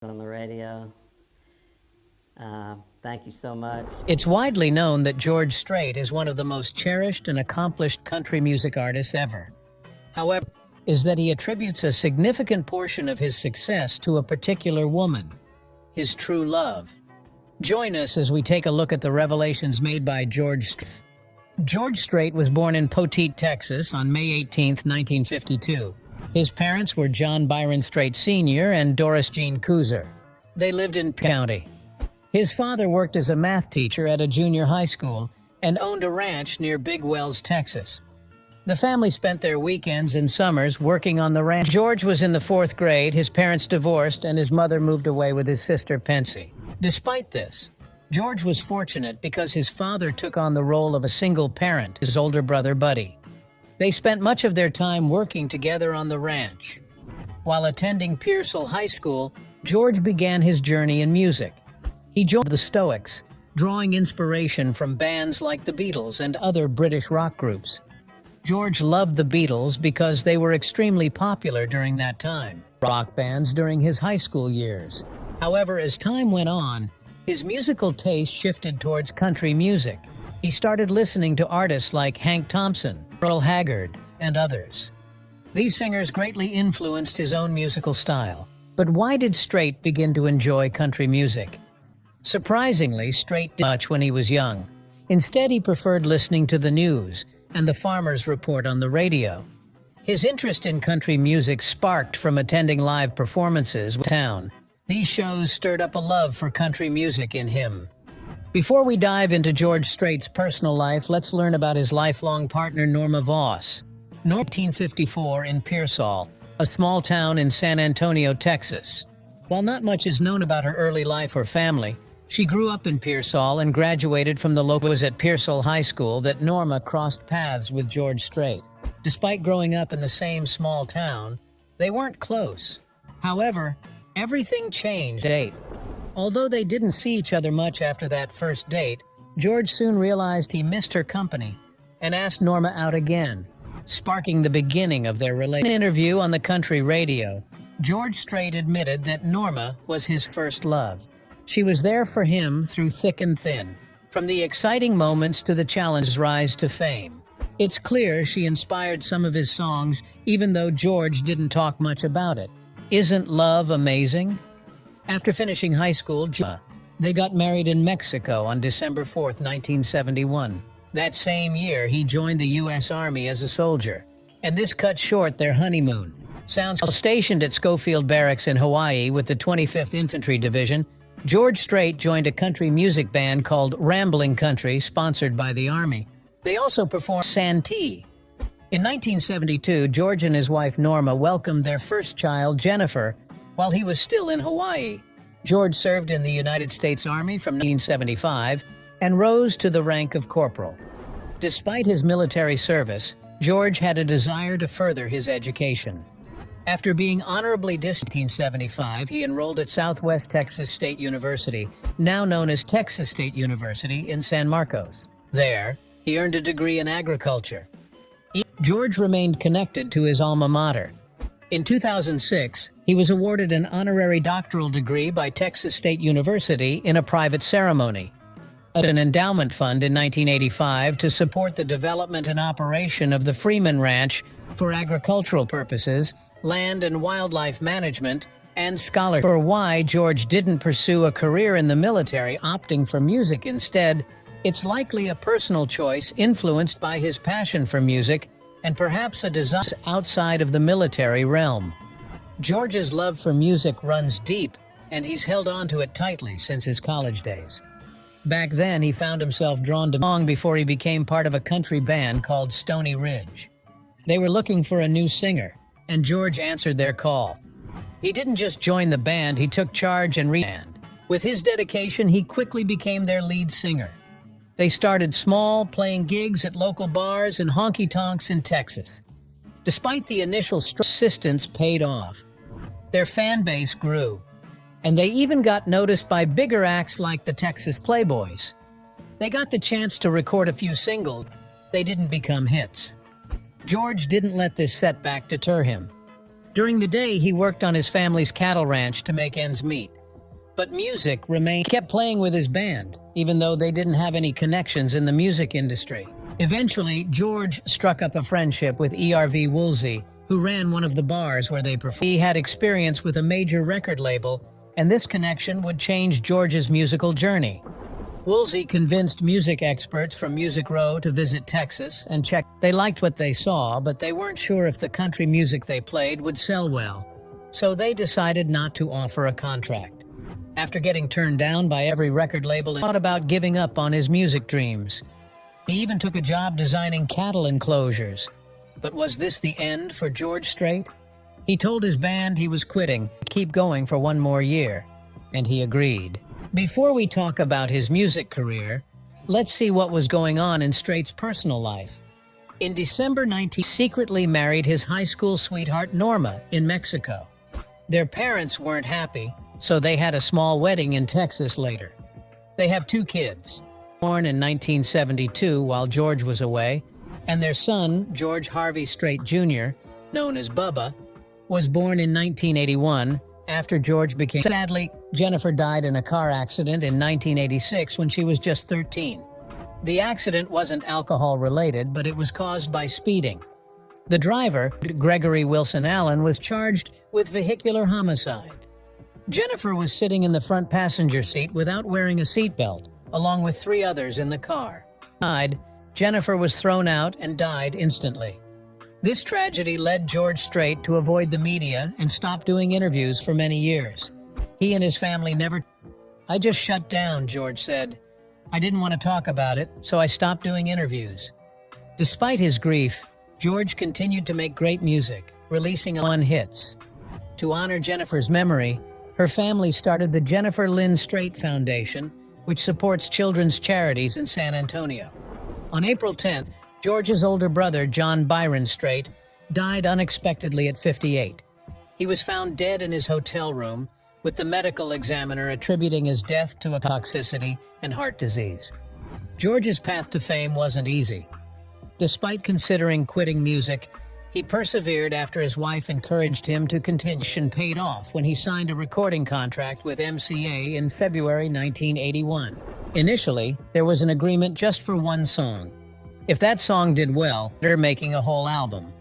on the radio. Thank you so much. It's widely known that George Strait is one of the most cherished and accomplished country music artists ever. However, is that he attributes a significant portion of his success to a particular woman, his true love. Join us as we take a look at the revelations made by George Strait. George Strait was born in Poteet, Texas on May 18, 1952. His parents were John Byron Strait Sr. and Doris Jean Kuzer. They lived in County. His father worked as a math teacher at a junior high school and owned a ranch near Big Wells, Texas. The family spent their weekends and summers working on the ranch. George was in the 4th grade, his parents divorced, and his mother moved away with his sister Pensy. Despite this, George was fortunate because his father took on the role of a single parent, his older brother Buddy. They spent much of their time working together on the ranch. While attending Pearsall High School, George began his journey in music. He joined the Stoics, drawing inspiration from bands like the Beatles and other British rock groups. George loved the Beatles because they were extremely popular during that time. Rock bands during his high school years. However, as time went on, his musical taste shifted towards country music. He started listening to artists like Hank Thompson, Earl Haggard, and others. These singers greatly influenced his own musical style. But why did Strait begin to enjoy country music? Surprisingly, Strait didn't much when he was young. Instead, he preferred listening to the news and the farmer's report on the radio. His interest in country music sparked from attending live performances in town. These shows stirred up a love for country music in him. Before we dive into George Strait's personal life, let's learn about his lifelong partner, Norma Voss. 1954 in Pearsall, a small town in San Antonio, Texas. While not much is known about her early life or family, she grew up in Pearsall and graduated from the local. It was at Pearsall High School that Norma crossed paths with George Strait. Despite growing up in the same small town, they weren't close. However, everything changed at 8. Although they didn't see each other much after that first date, George soon realized he missed her company and asked Norma out again, sparking the beginning of their relationship. In an interview on the country radio, George Strait admitted that Norma was his first love. She was there for him through thick and thin, from the exciting moments to the challenges rise to fame. It's clear she inspired some of his songs, even though George didn't talk much about it. Isn't love amazing? After finishing high school, they got married in Mexico on December 4, 1971. That same year, he joined the U.S. Army as a soldier, and this cut short their honeymoon. Stationed at Schofield Barracks in Hawaii with the 25th Infantry Division, George Strait joined a country music band called Ramblin' Country, sponsored by the Army. They also performed Santee. In 1972, George and his wife Norma welcomed their first child, Jennifer, while he was still in Hawaii. George served in the United States Army from 1975 and rose to the rank of corporal. Despite his military service, George had a desire to further his education. After being honorably discharged in 1975, he enrolled at Southwest Texas State University, now known as Texas State University in San Marcos. There, he earned a degree in agriculture. George remained connected to his alma mater. In 2006, he was awarded an honorary doctoral degree by Texas State University in a private ceremony. An endowment fund in 1985 to support the development and operation of the Freeman Ranch for agricultural purposes, land and wildlife management, and scholarship. For why George didn't pursue a career in the military, opting for music instead, it's likely a personal choice influenced by his passion for music and perhaps a desire outside of the military realm. George's love for music runs deep, and he's held on to it tightly since his college days. Back then, he found himself drawn to long before he became part of a country band called Stony Ridge. They were looking for a new singer, and George answered their call. He didn't just join the band, he took charge and band. With his dedication, he quickly became their lead singer. They started small, playing gigs at local bars and honky-tonks in Texas. Despite the initial persistence paid off. Their fan base grew, and they even got noticed by bigger acts like the Texas Playboys. They got the chance to record a few singles. They didn't become hits. George didn't let this setback deter him. During the day, he worked on his family's cattle ranch to make ends meet. But music remained. He kept playing with his band, even though they didn't have any connections in the music industry. Eventually, George struck up a friendship with E.R.V. Woolsey, who ran one of the bars where they performed. He had experience with a major record label, and this connection would change George's musical journey. Woolsey convinced music experts from Music Row to visit Texas and check. They liked what they saw, but they weren't sure if the country music they played would sell well. So they decided not to offer a contract. After getting turned down by every record label, he thought about giving up on his music dreams. He even took a job designing cattle enclosures. But was this the end for George Strait? He told his band he was quitting, keep going for one more year, and he agreed. Before we talk about his music career, let's see what was going on in Strait's personal life. In December 19, he secretly married his high school sweetheart Norma in Mexico. Their parents weren't happy, so they had a small wedding in Texas later. They have 2 kids, born in 1972 while George was away, and their son, George Harvey Strait Jr., known as Bubba, was born in 1981 after George became. Sadly, Jennifer died in a car accident in 1986 when she was just 13. The accident wasn't alcohol-related, but it was caused by speeding. The driver, Gregory Wilson Allen, was charged with vehicular homicide. Jennifer was sitting in the front passenger seat without wearing a seatbelt, along with 3 others in the car. Jennifer was thrown out and died instantly. This tragedy led George Strait to avoid the media and stop doing interviews for many years. He and his family never. I just shut down, George said. I didn't want to talk about it, so I stopped doing interviews. Despite his grief, George continued to make great music, releasing 1 hits. To honor Jennifer's memory, her family started the Jennifer Lynn Strait Foundation, which supports children's charities in San Antonio. On April 10th, George's older brother, John Byron Strait, died unexpectedly at 58. He was found dead in his hotel room, with the medical examiner attributing his death to a toxicity and heart disease. George's path to fame wasn't easy. Despite considering quitting music, he persevered after his wife encouraged him to continue, and paid off when he signed a recording contract with MCA in February 1981. Initially, there was an agreement just for 1 song. If that song did well, they're making a whole album.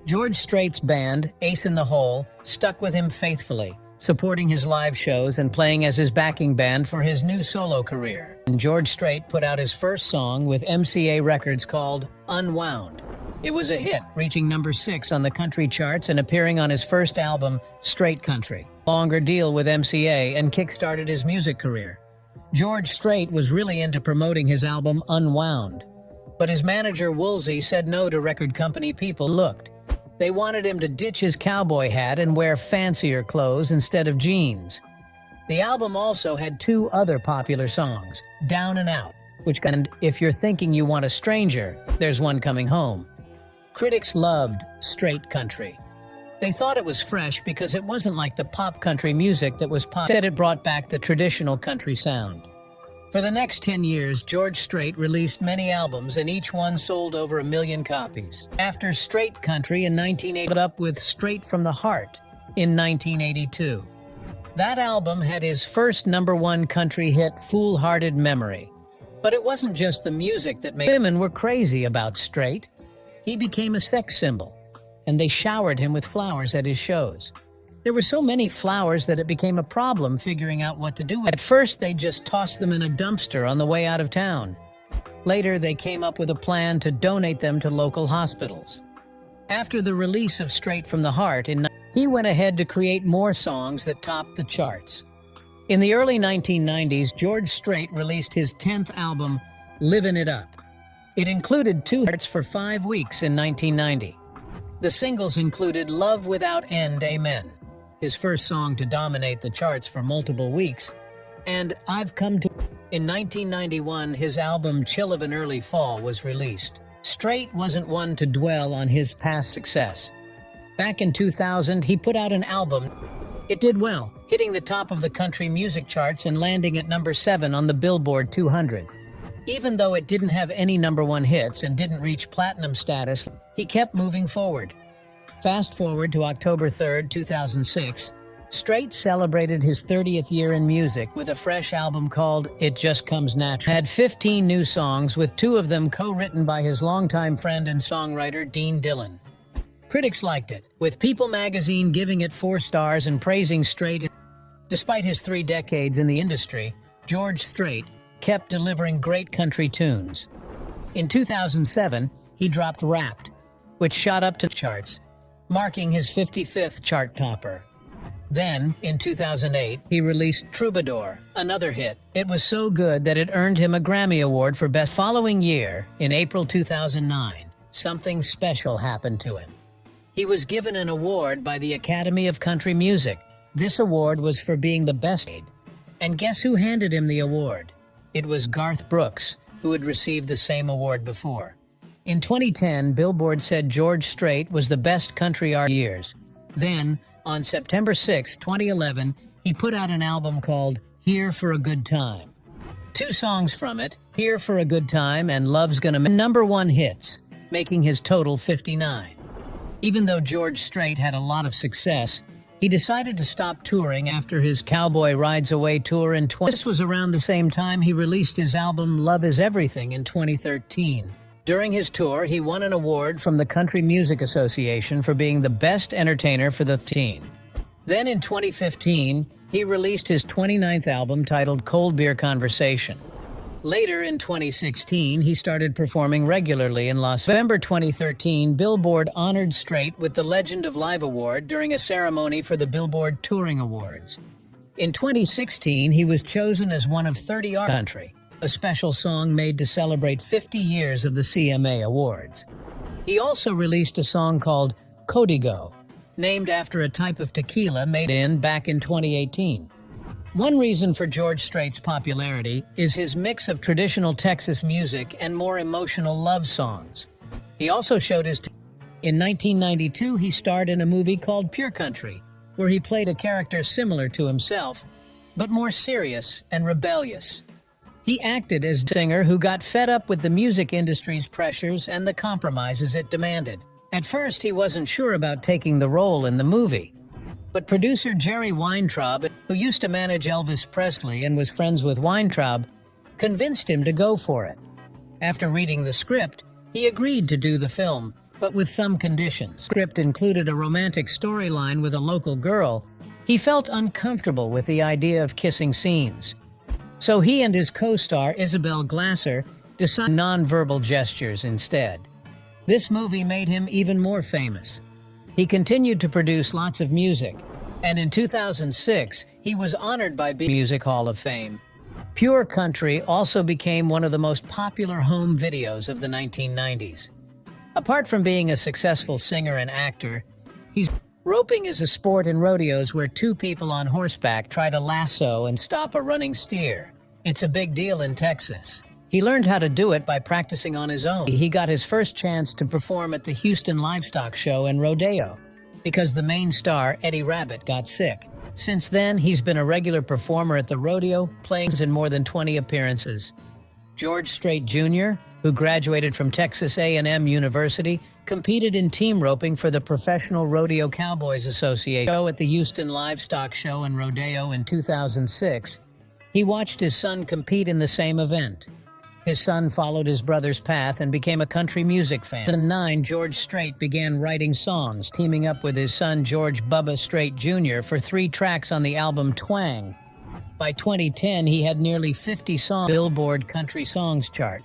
George Strait's band, Ace in the Hole, stuck with him faithfully, supporting his live shows and playing as his backing band for his new solo career. And George Strait put out his first song with MCA Records called Unwound. It was a hit, reaching number 6 on the country charts and appearing on his first album, Strait Country. Longer deal with MCA and kickstarted his music career. George Strait was really into promoting his album Unwound. But his manager Woolsey said no to record company people looked. They wanted him to ditch his cowboy hat and wear fancier clothes instead of jeans. The album also had 2 other popular songs, Down and Out, and If You're Thinking You Want a Stranger, There's One Coming Home. Critics loved Strait Country. They thought it was fresh because it wasn't like the pop country music that was pop. Instead, it brought back the traditional country sound. For the next 10 years, George Strait released many albums, and each one sold over 1 million copies. After Strait Country in 1980, up with Straight from the Heart in 1982. That album had his first #1 country hit, Foolhardy Memory. But it wasn't just the music that made women were crazy about Strait. He became a sex symbol, and they showered him with flowers at his shows. There were so many flowers that it became a problem figuring out what to do with. At first, they just tossed them in a dumpster on the way out of town. Later, they came up with a plan to donate them to local hospitals. After the release of Straight from the Heart, he went ahead to create more songs that topped the charts. In the early 1990s, George Strait released his 10th album, Livin' It Up. It included 2 hits for 5 weeks in 1990. The singles included Love Without End, Amen, his first song to dominate the charts for multiple weeks, and I've Come to. In 1991, his album Chill of an Early Fall was released. Strait wasn't one to dwell on his past success. Back in 2000, he put out an album. It did well, hitting the top of the country music charts and landing at number 7 on the Billboard 200. Even though it didn't have any #1 hits and didn't reach platinum status, he kept moving forward. Fast forward to October 3rd, 2006, Strait celebrated his 30th year in music with a fresh album called It Just Comes Natural. Had 15 new songs, with 2 of them co-written by his longtime friend and songwriter Dean Dillon. Critics liked it, with People magazine giving it 4 stars and praising Strait. Despite his 3 decades in the industry, George Strait kept delivering great country tunes. In 2007, he dropped Wrapped, which shot up to charts, marking his 55th chart topper. Then, in 2008, he released Troubadour, another hit. It was so good that it earned him a Grammy Award for Best. Following year, in April 2009, something special happened to him. He was given an award by the Academy of Country Music. This award was for being the best. And guess who handed him the award? It was Garth Brooks, who had received the same award before. In 2010, Billboard said George Strait was the best country artist of years. Then, on September 6, 2011, he put out an album called Here for a Good Time. 2 songs from it, Here for a Good Time and Love's Gonna Make, #1 hits, making his total 59. Even though George Strait had a lot of success, he decided to stop touring after his Cowboy Rides Away tour in This was around the same time he released his album Love Is Everything in 2013. During his tour, he won an award from the Country Music Association for being the best entertainer for the teen. Then in 2015, he released his 29th album titled Cold Beer Conversation. Later in 2016, he started performing regularly in November 2013, Billboard honored Strait with the Legend of Live Award during a ceremony for the Billboard Touring Awards. In 2016, he was chosen as one of 30 artists country, a special song made to celebrate 50 years of the CMA Awards. He also released a song called Código, named after a type of tequila made back in 2018. One reason for George Strait's popularity is his mix of traditional Texas music and more emotional love songs. He also showed his In 1992, he starred in a movie called Pure Country, where he played a character similar to himself, but more serious and rebellious. He acted as a singer who got fed up with the music industry's pressures and the compromises it demanded. At first, he wasn't sure about taking the role in the movie, but producer Jerry Weintraub, who used to manage Elvis Presley and was friends with Weintraub, convinced him to go for it. After reading the script, he agreed to do the film, but with some conditions. The script included a romantic storyline with a local girl. He felt uncomfortable with the idea of kissing scenes. So he and his co-star Isabel Glasser decided non-verbal gestures instead. This movie made him even more famous. He continued to produce lots of music, and in 2006, he was honored by the Music Hall of Fame. Pure Country also became one of the most popular home videos of the 1990s. Apart from being a successful singer and actor, roping is a sport in rodeos where 2 people on horseback try to lasso and stop a running steer. It's a big deal in Texas. He learned how to do it by practicing on his own. He got his first chance to perform at the Houston Livestock Show and Rodeo because the main star, Eddie Rabbitt, got sick. Since then, he's been a regular performer at the rodeo, playing in more than 20 appearances. George Strait Jr., who graduated from Texas A&M University, competed in team roping for the Professional Rodeo Cowboys Association at the Houston Livestock Show and Rodeo in 2006. He watched his son compete in the same event. His son followed his brother's path and became a country music fan. In 2009, George Strait began writing songs, teaming up with his son George Bubba Strait Jr. for 3 tracks on the album Twang. By 2010, he had nearly 50 songs on the Billboard Country Songs chart.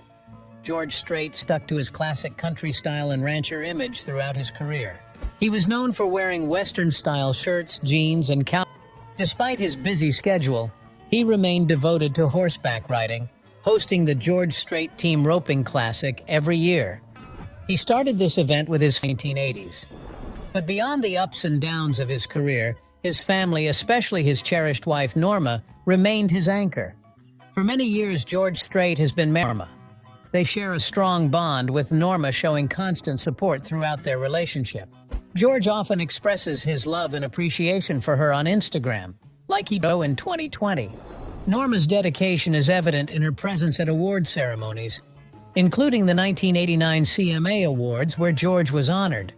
George Strait stuck to his classic country style and rancher image throughout his career. He was known for wearing Western-style shirts, jeans, and cowboy. Despite his busy schedule, he remained devoted to horseback riding, hosting the George Strait Team Roping Classic every year. He started this event with his 1980s. But beyond the ups and downs of his career, his family, especially his cherished wife Norma, remained his anchor. For many years, George Strait has been married to Norma. They share a strong bond, with Norma showing constant support throughout their relationship. George often expresses his love and appreciation for her on Instagram, like he did in 2020. Norma's dedication is evident in her presence at award ceremonies, including the 1989 CMA Awards, where George was honored.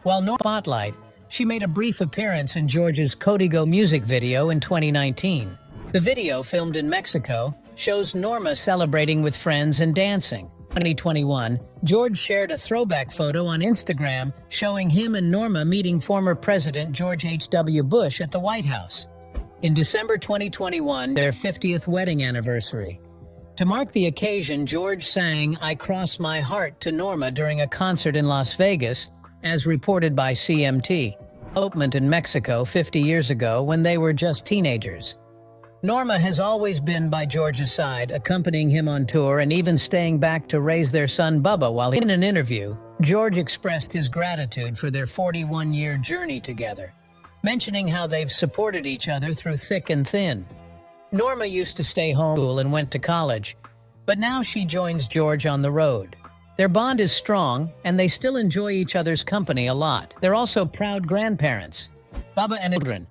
While Norma Spotlight, she made a brief appearance in George's Código music video in 2019. The video, filmed in Mexico, shows Norma celebrating with friends and dancing. In 2021, George shared a throwback photo on Instagram showing him and Norma meeting former President George H.W. Bush at the White House. In December 2021, their 50th wedding anniversary. To mark the occasion, George sang "I Cross My Heart" to Norma during a concert in Las Vegas, as reported by CMT. Elopement in Mexico 50 years ago when they were just teenagers. Norma has always been by George's side, accompanying him on tour and even staying back to raise their son Bubba while in an interview, George expressed his gratitude for their 41-year journey together, mentioning how they've supported each other through thick and thin. Norma used to stay home and went to college, but now she joins George on the road. Their bond is strong, and they still enjoy each other's company a lot. They're also proud grandparents. Bubba and children,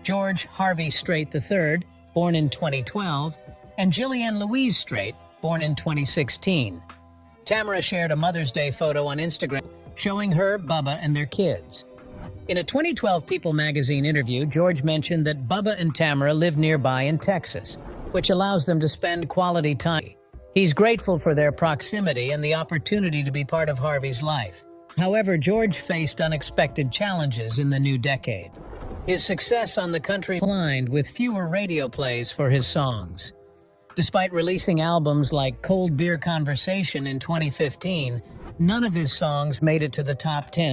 George Harvey Strait III, born in 2012, and Jillian Louise Strait, born in 2016. Tamara shared a Mother's Day photo on Instagram showing her, Bubba, and their kids. In a 2012 People magazine interview, George mentioned that Bubba and Tamara live nearby in Texas, which allows them to spend quality time. He's grateful for their proximity and the opportunity to be part of Harvey's life. However, George faced unexpected challenges in the new decade. His success on the country declined with fewer radio plays for his songs. Despite releasing albums like Cold Beer Conversation in 2015, none of his songs made it to the top 10